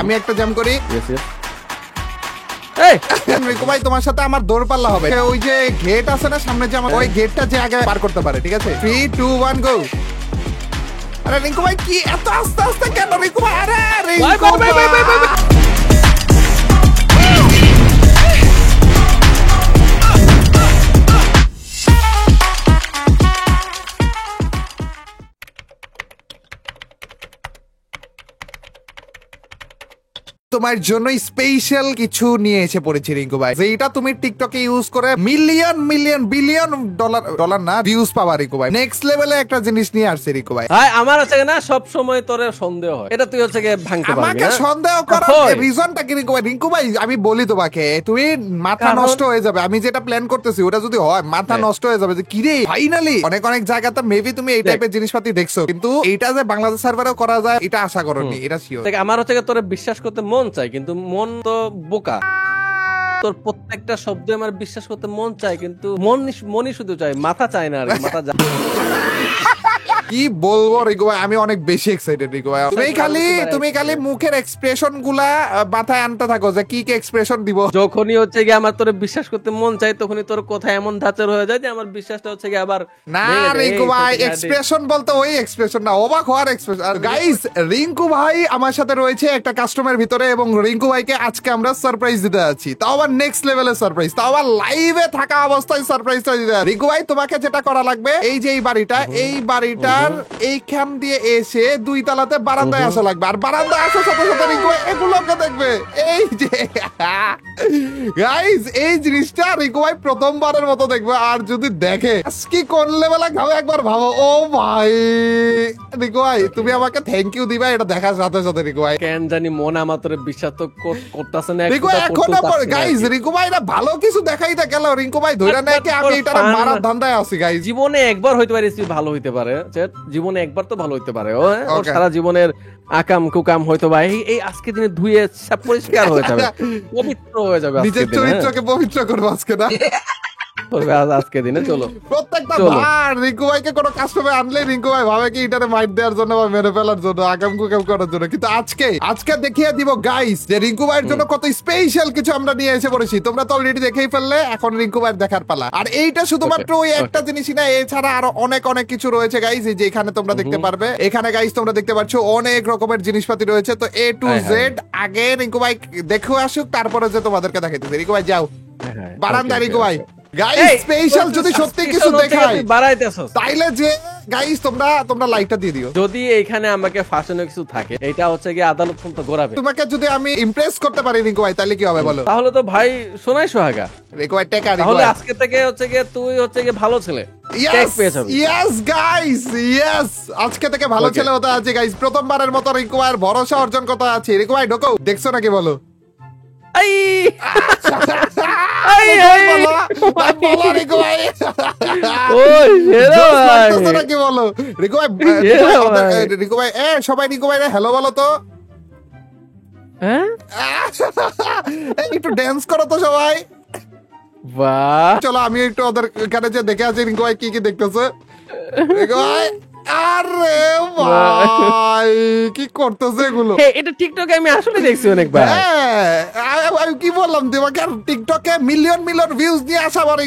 আমি একটা জাম করি। রিকু ভাই তোমার সাথে আমার দৌড় পাল্লা হবে। ওই যে গেট আছে না সামনে, যে আমার ওই গেটটা যে আগে পার করতে পারে। ঠিক আছে 3 2 1 গো। আরে রিকু ভাই কি এত আস্তে আস্তে কেন রিকু ভাই? আরে রিকু ভাই তোমার জন্য স্পেশাল কিছু নিয়ে এসে পড়েছি রিঙ্কু ভাই, যেটা তুমি টিকটকে ইউজ করে মিলিয়ন মিলিয়ন বিলিয়ন ডলার না ভিউজ পাবা রিঙ্কু ভাই। নেক্সট লেভেলে একটা জিনিস নিয়ে আসছে রিঙ্কু ভাই। ভাই আমার আছে না সব সময় তোর সন্দেহ হয়, এটা তুই হচ্ছে ভাঙতে পারবি না। আমাকে সন্দেহ করার রিজনটা কি রিঙ্কু ভাই? রিঙ্কু ভাই আমি বলি তোমাকে, তুমি মাথা নষ্ট হয়ে যাবে। আমি যেটা প্ল্যান করতেছি ওটা যদি হয় মাথা নষ্ট হয়ে যাবে, যে কি রে ফাইনালি অনেক অনেক জায়গাতে মেবি তুমি এই টাইপের জিনিসপাতি দেখছো, কিন্তু এইটা যে বাংলাদেশ সার্ভারেও করা যায় এটা আশা করনি, এটা শিওর। আমার হচ্ছে তোরে বিশ্বাস করতে মন চাই, কিন্তু মন তো বোকা। তোর প্রত্যেকটা শব্দ আমার বিশ্বাস করতে মন চায়, কিন্তু মনই শুধু চায়, মাথা চায় না। আর মাথা কি বলবো রিকু ভাই, আমি অনেক বেশি এক্সাইটেড রিকু ভাই। তুমি খালি মুখের এক্সপ্রেশন গুলা মাথায় আনতে থাকো, যে কি কি এক্সপ্রেশন দিব। যখনই হচ্ছে আমার তোরে বিশ্বাস করতে মন চাই, তখনই তোর কথা এমন ধাঁচের হয়ে যায় যে আমার বিশ্বাসটা হচ্ছে আবার না। রিকু ভাই এক্সপ্রেশন বলতে ওই এক্সপ্রেশন না, অবাক হওয়ার এক্সপ্রেশন। আর গাইস রিঙ্কু ভাই আমার সাথে রয়েছে একটা কাস্টমার ভিতরে, এবং রিঙ্কু ভাইকে আজকে আমরা সারপ্রাইজ দিতে যাচ্ছি, তাও আবার নেক্সট লেভেলের সারপ্রাইজ, তাও আবার লাইভে থাকা অবস্থায় সারপ্রাইজটা দিতে। রিঙ্কু ভাই তোমাকে যেটা করা লাগবে, এই যে এই বাড়িটা এইখান দিয়ে এসে 2 তলাতে বারান্দায় আসা লাগবে, আর বারান্দায় আসার সাথে সাথে রিঙ্কু এগুলোকে দেখবে। এই যে গাইস এই জিনিসটা রিঙ্কু ভাই প্রথমবারের মতো দেখবে, আর যদি দেখে কি কোন লেভেলে খাবে একবার ভাবো। ও ভাই রিঙ্কু ভাই তুমি আমাকে থ্যাংক ইউ দিবা এটা দেখার সাথে সাথে। রিঙ্কু ভাই কেন জানি মনে আমার তোরে বিশ্বাস তো করতেছে না রিঙ্কু ভাই। এখন গাইস রিঙ্কু ভাই এটা ভালো কিছু দেখাইতে গেল, রিঙ্কু ভাই ধরে নেয় কি আমি এটা মারার ধান্দায় আছি। গাইস জীবনে একবার হইতে পারে ভালো হইতে পারে, জীবনে একবার তো ভালো হইতে পারে, ও সারা জীবনের আকাম কুকাম হয়তো ভাই এই আজকে দিনে ধুয়ে সব পরিষ্কার হয়ে যাবে, পবিত্র হয়ে যাবে। নিজের চরিত্রকে পবিত্র করবো আজকে না আজকে দিনে। চলো প্রত্যেকটা বার রিঙ্কু ভাইকে কোনো কাস্টমার আনলে রিঙ্কু ভাই ভাবে কি এটারে মাইট দেওয়ার জন্য বা মেরে ফেলার জন্য, আকাম কুকাম করার জন্য, কিন্তু আজকে দেখিয়ে দিব গাইস যে রিঙ্কু ভাইয়ের জন্য কত স্পেশাল কিছু আমরা নিয়ে এসে পড়েছি। তোমরা তো অলরেডি দেখেই ফেললে, এখন রিঙ্কু ভাইয়ের দেখার পালা। আর এইটা শুধুমাত্র ওই একটা জিনিসই না, এছাড়া আরো অনেক অনেক কিছু রয়েছে গাইস, এই যে এখানে তোমরা দেখতে পারবে। এখানে গাইস তোমরা দেখতে পাচ্ছ অনেক রকমের জিনিসপাতি রয়েছে, তো A to Z। আগে রিঙ্কু ভাই দেখো আসুক, তারপরে যে তোমাদেরকে দেখাইতেছে। রিঙ্কু ভাই যাও বারান্দা। রিঙ্কু ভাই গাইস স্পেশাল যদি সত্যি কিছু দেখাই তাইলে যে গাইস তোমরা লাইকটা দিয়ে দিও। যদি এইখানে আমাকে ফাঁসানো কিছু থাকে, এটা হচ্ছে কি আদালত পর্যন্ত ঘোরাবে। তোমাকে যদি আমি ইমপ্রেস করতে পারি রিঙ্কু ভাই, তাহলে কি হবে বলো? তাহলে তো ভাই সোনাই সোহাগা রিঙ্কু ভাই টেকা। তাহলে আজকে থেকে হচ্ছে কি তুই হচ্ছে কি ভালো ছেলে। ইয়েস গাইস ইয়েস, আজকে থেকে ভালো ছেলে হতে আছে গাইস। প্রথমবারের মতো রিঙ্কু ভাইয়ের ভরসা অর্জন করতে আছে। রিঙ্কু ভাই ঢোকো, দেখছো নাকি বলো? সবাই রিঙ্কু ভাই হ্যালো বলো তো, একটু ড্যান্স করো তো সবাই। চলো আমি একটু ওদের এখানে যে দেখে আছি রিঙ্কু ভাই কি কি দেখতেছে। রিঙ্কু ভাই আরে ভাই কি করতেছে এগুলো? এটা টিকটকে আমি আসলে দেখছি অনেকবার। আমি কি বললাম তোমাকে, টিকটকে মিলিয়ন মিলিয়ন ভিউজ দিয়ে আসা বারে।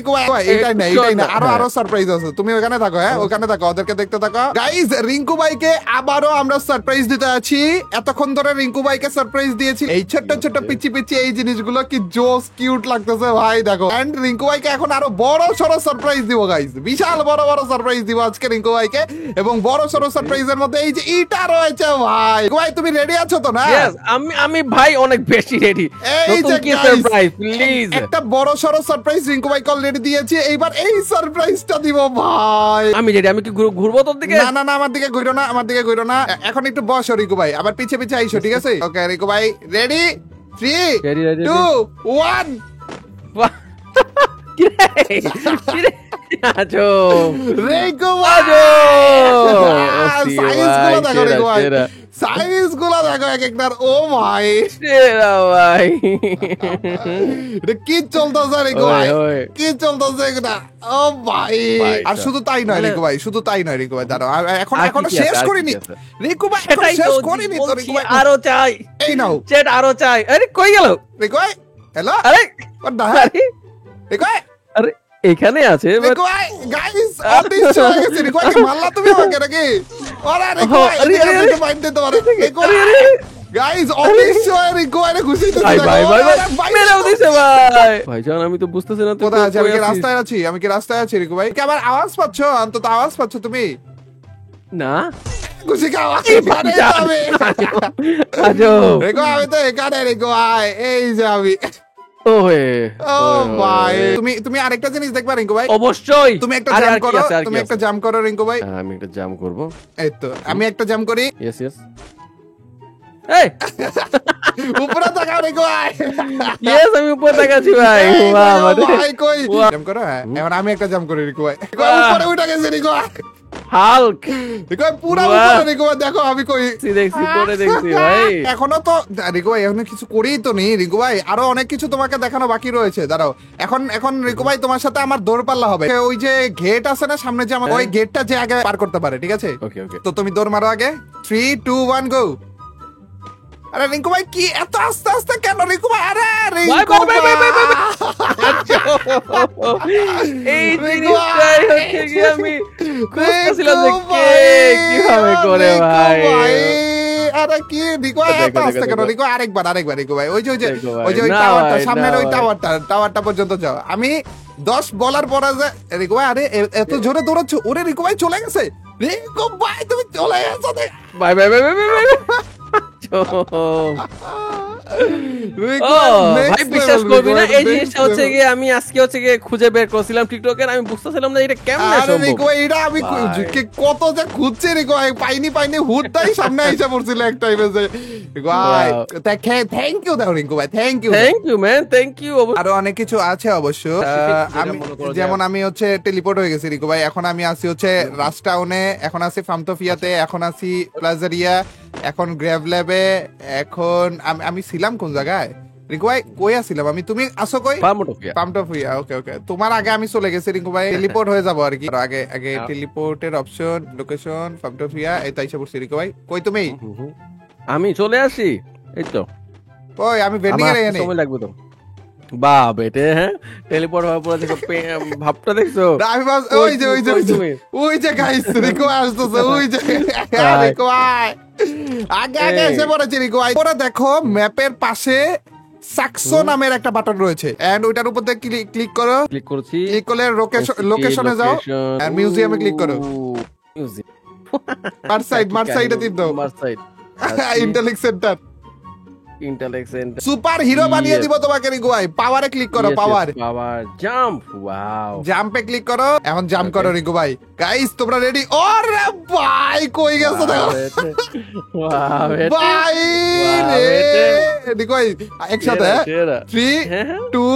এটাই না আরো সারপ্রাইজ আছে। তুমি ওখানে থাকো, ওখানে থাকো, ওদেরকে দেখতে থাকো। গাইস রিঙ্কু ভাইকে আবারও আমরা সারপ্রাইজ দিতে আছি। এতক্ষণ ধরে রিঙ্কু ভাইকে সারপ্রাইজ দিয়েছি এই ছোট ছোট পিচি পিচি এই জিনিসগুলো, কি জোস কিউট লাগতেছে ভাই দেখো। এন্ড রিঙ্কু ভাইকে এখন আরো বড় সড়ো সারপ্রাইজ দিব গাইস, বিশাল বড় বড় সারপ্রাইজ দিব আজকে রিঙ্কু ভাইকে। এবং বড় সড়ো সারপ্রাইজের মধ্যে এই যে ইটা রয়েছে ভাই। ভাই তুমি রেডি আছো তো? না আমি ভাই অনেক বেশি রেডি। এই যে সারপ্রাইজ প্লিজ, একটা বড় সড়ো সারপ্রাইজ রিঙ্কু ভাই অলরেডি দিয়েছি, এইবার এই সারপ্রাইজটা দিব ভাই। আমি রেডি। আমি কি ঘুরবো তোর দিকে? না আমার দিকে ঘুরো না, আমার দিকে ঘুরো না। এখন একটু বসো রিঙ্কু ভাই, আবার পিছে পিছে আইসো, ঠিক আছে? ওকে রিঙ্কু ভাই রেডি 3 2 1। আজো রিঙ্কু আজো সাইজ গুলো দেখো রিঙ্কু ভাই, সাইজ গুলো দেখো এক একটার। ও ভাই সেরা ভাই, এটা কি চলতেছে রিঙ্কু ভাই, কি চলতেছে এটা? ও ভাই, আর শুধু তাই নয় রিঙ্কু ভাই, শুধু তাই নয় রিঙ্কু ভাই, দাঁড়াও এখনো শেষ করিনি রিঙ্কু ভাই, এখনো শেষ করিনি তো রিঙ্কু ভাই। আরো চাই, এই নাও চেট আরো চাই। আরে কই গেল রিঙ্কু ভাই? হ্যালো আরে আরে রিঙ্কু ভাই, আরে এখানে আছে রিঙ্কু ভাই গাইস অফিস হয়ে গেছে। রিঙ্কু ভাই মারলা তুমি আমাকে নাকি? ওরে রিঙ্কু ভাই এদিকে মাইন্ড দিতে পারে রিঙ্কু ভাই। গাইস অফিস হয়ে রিঙ্কু ভাই খুশি তো ভাই ভাই ভাই ভাই মেরেও দিছে ভাই। ভাইজান আমি তো বুঝতেছি না কোথায় আছি, আমি কি রাস্তায় আছি? আমি কি রাস্তায় আছি রিঙ্কু ভাই? কি আমার আওয়াজ পাচ্ছো? অন্তত আওয়াজ পাচ্ছো তুমি? না খুশি কি আওয়াজ পারে যাবে? আজো রিঙ্কু আমি তো এখানে রিঙ্কু ভাই, এই যে আমি। ওহে ও ভাই তুমি আরেকটা জিনিস দেখবা রিঙ্কু ভাই, অবশ্যই তুমি একটা জাম করো, তুমি একটা জাম করো রিঙ্কু ভাই। আমি একটা জাম করব। এই তো আমি একটা জাম করি। ইয়েস ইয়েস এই উপরে তাকাও রিঙ্কু ভাই। ইয়েস আমি উপরে তাকাচ্ছি ভাই। বাহ ভাই কই জাম করো? হ্যাঁ এখন আমি একটা জাম করি রিঙ্কু ভাই। উপরে উঠে গেছে রিঙ্কু ভাই, হাল্ক রিঙ্কু ভাই পুরো উপরে। রিঙ্কু ভাই দেখো আমি কই দেখছি পরে দেখছি ভাই। এখনো তো রিঙ্কু ভাই এখনো কিছু করেই তো নি রিঙ্কু ভাই, আরো অনেক কিছু তোমাকে দেখানো বাকি রয়েছে। দাঁড়াও এখন রিঙ্কু ভাই তোমার সাথে আমার দৌড় পাল্লা হবে। ওই যে গেট আছে না সামনে, যে আমার ওই গেটটা যে আগে পার করতে পারে, ঠিক আছে? ওকে ওকে তো তুমি দৌড় মারো আগে, 3 2 1 গো। আরে রিঙ্কু ভাই কি এত আস্তে আস্তে কেন রিঙ্কু ভাই? আরে রিঙ্কু ভাই এই জিনিসটাই হচ্ছে কি আমি খুঁজতেছিলাম যে কে কিভাবে করে ভাই। আরে কি রিঙ্কু ভাই এত আস্তে কেন রিঙ্কু? আরেকবার রিঙ্কু ভাই, ওই যে ওই না টাওয়ারটা ভাই, সামনের না ওই ভাই। টাওয়ারটা পর্যন্ত যাও। আমি 10 বলার পরে যে রিঙ্কু ভাই, আরে এত জোরে দৌড়াচ্ছ? ওরে রিঙ্কু ভাই চলে গেছে। রিঙ্কু ভাই তুমি চলে গেছো। Bye bye bye bye bye ও ভাই বিশ্বাস করবি না, এই জিনিসটা হচ্ছে গিয়ে আমি আজকে হচ্ছে গিয়ে খুঁজে বের করছিলাম টিকটকের। আমি বুঝতেছিলাম না এটা কেমনে আরে সম্ভব। রিঙ্কু ভাই এটা আমি কত যে খুঁজছি রিঙ্কু ভাই, পাইনি হুডটাই সামনে এসে পড়ছিল এক টাইমে যে। রিঙ্কু ভাই থ্যাংক ইউ দাও রিঙ্কু ভাই, thank you man, thank you. আরো অনেক কিছু আছে অবশ্য। আমি যেমন আমি হচ্ছে টেলিপোর্ট হয়ে গেছি রিঙ্কু ভাই, এখন আমি আছি হচ্ছে রাস্টাউনে, এখন আছি ফার্মটোফিয়াতে, এখন আছি প্লাজারিয়া, এখন গ্র্যাভ ল্যাবে, এখন আমি ছিলাম কোন জায়গায় রিঙ্কু ভাই? কই আছিলাম আমি? তুমি আসো কই? ফার্মটোফিয়া। ওকে ওকে, তোমার আগে আমি চলে গেছি রিঙ্কু ভাই, টেলিপোর্ট হয়ে যাবো আর কি। আগে টেলিপোর্টের অপশন, লোকেশন, ফার্মটোফিয়া, এই তাই এসে পড়ছি রিঙ্কু ভাই। কই তুমি? আমি চলে আসি, এই তো। ওই আমি ভেন্ডিং এর এখানে। সময় লাগবে তো বাহ বেটে। হ্যাঁ টেলিপোর্ট হওয়ার পরে দেখো ভাবটা দেখছো? আমি ওই যে গাইস রিঙ্কু আসতেছে, ওই যে রিঙ্কু ভাই আগে এসে পড়েছে রিঙ্কু ভাই। পরে দেখো ম্যাপের পাশে সাকসো নামের একটা বাটন রয়েছে, এন্ড ওইটার উপর দিয়ে ক্লিক করো। ক্লিক করছি, ক্লিক করলে লোকেশনে যাও, এন্ড মিউজিয়ামে ক্লিক করো। মার সাইডে টিপ দাও, ইন্টেলেক্ট সেন্টার। সুপার হিরো বানিয়ে দিব তোমাকে রিঙ্কু ভাই। পাওয়ারে ক্লিক করো, পাওয়ার জাম্প। ওয়াও, জাম্পে ক্লিক করো, এখন জাম্প করো রিঙ্কু ভাই। গাইস তোমরা রেডি? ওরে ভাই কই গেছো দেখো ভাই রে রিঙ্কু ভাই, একসাথে 3 2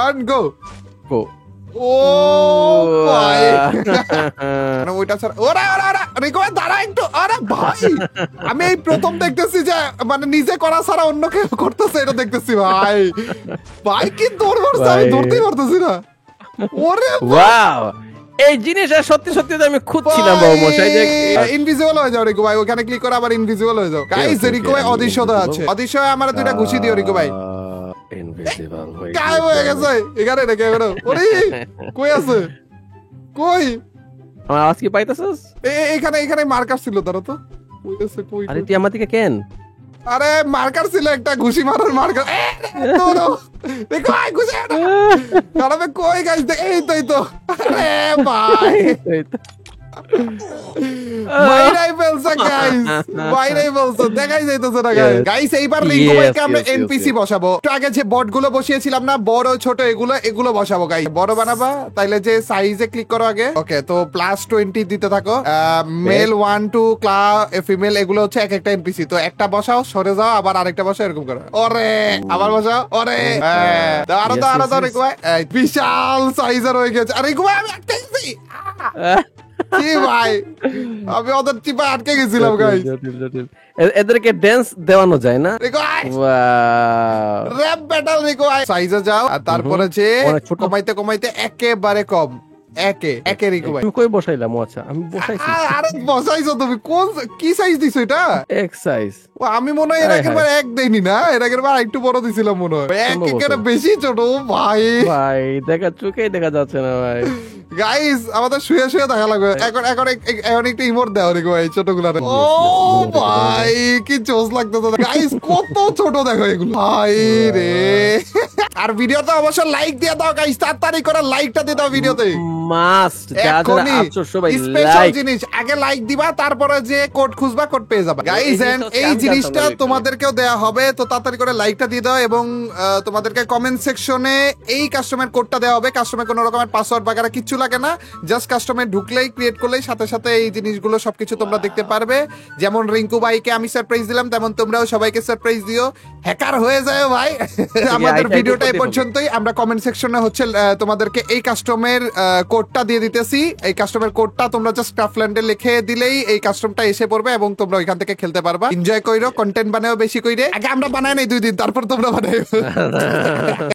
1 গো গো। ও ভাই ওইটা স্যার, ওরা রিঙ্কু ভাই দাঁড়া একটু। আরে ভাই আমি এই প্রথম দেখতেছি যে মানে নিজে করা ছাড়া অন্য কেউ করতেছে, এটা দেখতেছি ভাই। ভাই কি দৌড় মারছে, আমি ধরতেই পারতেছি না। ওরে ওয়াও, এই জিনিসটা সত্যি সত্যি তো আমি খুঁজছিলাম বাবু মশাই। যে ইনভিজিবল হয়ে যাও রিঙ্কু ভাই, ওখানে ক্লিক করে আবার ইনভিজিবল হয়ে যাও। গাইস রিঙ্কু ভাই অদৃশ্যতা আছে, অদৃশ্যয় আমার দুইটা ঘুষি দিও রিঙ্কু ভাই। ইনভিজিবল গায়েব হয়ে গেছে এখানে নাকি এখনো? ওরে কই আছে? কই আমার আওয়াজ কি পাইতেছস? এখানে মার্কার ছিল, ধরো তো। কই আছে? কই? আরে তুই আমার দিকে কেন? আরে মার্কার ছিল একটা, ঘুষি মারার মার্কার। দেখো ভাই ঘুষি আরে কই গাইস? এই তো আরে ভাই বাইরে ফেলছে গাইস, বাইরে ফেলছে, দেখাই যাইতেছে না গাইস। গাইস এইবার রিঙ্কু ভাইকে আমরা এনপিসি বসাবো। একটু আগে যে বট গুলো বসিয়েছিলাম না, বড় ছোট এগুলো বসাবো গাইস। বড় বানাবা, তাইলে যে সাইজে ক্লিক করো আগে। ওকে, তো +20 দিতে থাকো। মেল 1 2 ফিমেল, এগুলো হচ্ছে এক একটা এনপিসি। তো একটা বসাও, সরে যাও, আবার আরেকটা বসাও, এরকম করো। ওরে আবার বসাও, ওরে আরো তো রিঙ্কু ভাই বিশাল সাইজের হয়ে গেছে। আরে রিঙ্কু ভাই আমি একটাই কি ভাই, আমি ওদের চিপা আটকে গেছিলাম গাইস। এদেরকে ড্যান্স দেওয়ানো যায় না? র‍্যাপ ব্যাটল রিকো ভাই, সাইজে যাও আর তারপরে যে কমাইতে কমাইতে একেবারে কম, একে রিকো ভাই। তুমি কই বসাইলাম? আচ্ছা আমি বসাইছি। আরে বসাইছো তুমি, কোন কি সাইজ দিছো এটা? এক সাইজ। ও আমি মনে হয় এর আগের বার এক দেইনি না, এর আগের বার একটু বড় দিছিলাম মনে হয়। এক একের বেশি ছোট ভাই। ভাই দেখা চোখেই দেখা যাচ্ছে না ভাই। গাইস আমাদের শুয়ে শুয়ে দেখা লাগবে এখন। এখন একটু ইমোট দাও রিকো ভাই ছোটগুলা। ও ভাই কি জোস লাগতেছে গাইস, কত ছোট দেখো এগুলো ভাই রে। আর ভিডিওতে অবশ্য লাইক দিয়ে দাও গাইস, তাড়াতাড়ি করে লাইকটা দিয়ে দাও ভিডিওতে। মাস্ট যারা আছো সবাই স্পেশাল লাইক। জিনিস আগে লাইক দিবা, তারপরে যে কোড খুঁজবা, কোড পেয়ে যাবে গাইস। এন্ড এই জিনিসটা তোমাদেরকেও দেয়া হবে, তো তাড়াতাড়ি করে লাইকটা দিয়ে দাও। এবং তোমাদেরকে কমেন্ট সেকশনে এই কাস্টমার কোডটা দেওয়া হবে। কাস্টমার কোনো রকমের পাসওয়ার্ড বাগারা কিচ্ছু লাগে না, জাস্ট কাস্টমার ঢুকলেই ক্রিয়েট করলেই সাথে সাথে এই জিনিসগুলো সবকিছু তোমরা দেখতে পারবে। যেমন রিঙ্কু ভাইকে আমি সারপ্রাইজ দিলাম, তেমন তোমরাও সবাইকে সারপ্রাইজ দিও, হ্যাকার হয়ে যায় ভাই। আমাদের ভিডিওটা এই পর্যন্তই। আমরা কমেন্ট সেকশনে হচ্ছে তোমাদেরকে এই কাস্টমের কোডটা দিয়ে দিতেছি। এই কাস্টমের কোডটা তোমরা জাস্ট ক্রাফটল্যান্ডে লিখে দিলেই এই কাস্টমটা এসে পড়বে এবং তোমরা ওইখান থেকে খেলতে পারবা। এনজয় কইরো, কন্টেন্ট বানাও বেশি কইরে। আগে আমরা বানাই নাই 2 দিন, তারপর তোমরা বানাই।